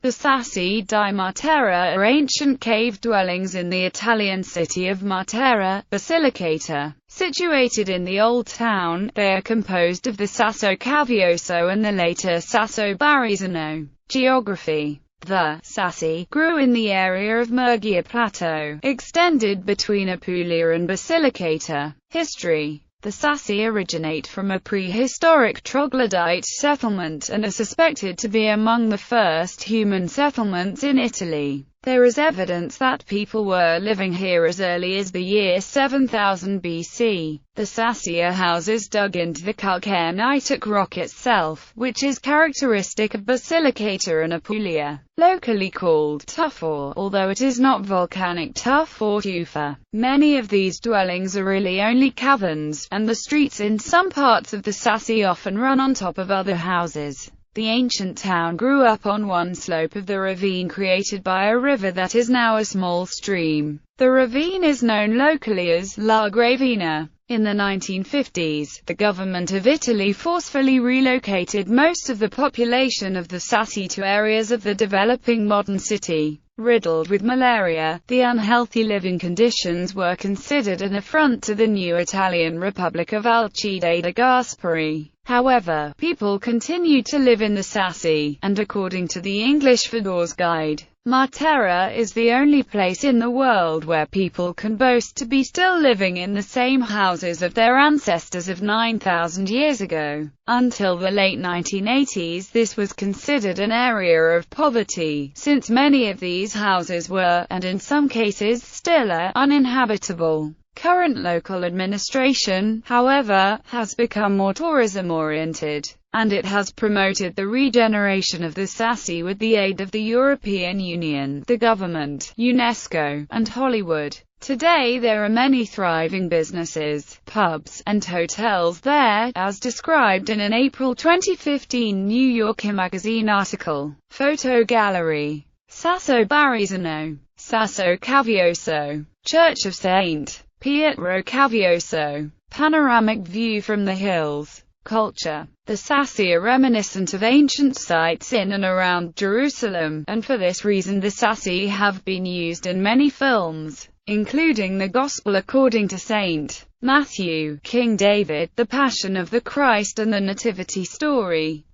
The Sassi di Matera are ancient cave dwellings in the Italian city of Matera, Basilicata. Situated in the Old Town, they are composed of the Sasso Cavioso and the later Sasso Barriesano. Geography. The Sassi grew in the area of Murgia Plateau, extended between Apulia and Basilicata. History. The Sassi originate from a prehistoric troglodyte settlement and are suspected to be among the first human settlements in Italy. There is evidence that people were living here as early as the year 7000 BC. The Sassi are houses dug into the calcarenetic rock itself, which is characteristic of Basilicata and Apulia. Locally called tuff, although it is not volcanic tuff or tufa. Many of these dwellings are really only caverns, and the streets in some parts of the Sassi often run on top of other houses. The ancient town grew up on one slope of the ravine created by a river that is now a small stream. The ravine is known locally as La Gravina. In the 1950s, the government of Italy forcefully relocated most of the population of the Sassi to areas of the developing modern city. Riddled with malaria, the unhealthy living conditions were considered an affront to the new Italian Republic of Alcide de Gasperi. However, people continued to live in the Sassi, and according to the English Fodor's Guide, Matera is the only place in the world where people can boast to be still living in the same houses of their ancestors of 9,000 years ago. Until the late 1980s, this was considered an area of poverty, since many of these houses were, and in some cases still are, uninhabitable. Current local administration, however, has become more tourism-oriented, and it has promoted the regeneration of the Sassi with the aid of the European Union, the government, UNESCO, and Hollywood. Today there are many thriving businesses, pubs, and hotels there, as described in an April 2015 New Yorker magazine article. Photo gallery. Sasso Barriesano, Sasso Cavioso, Church of St. Pietro Cavioso. Panoramic view from the hills. Culture. The Sassi are reminiscent of ancient sites in and around Jerusalem, and for this reason the Sassi have been used in many films, including the Gospel according to St. Matthew, King David, The Passion of the Christ and the Nativity Story.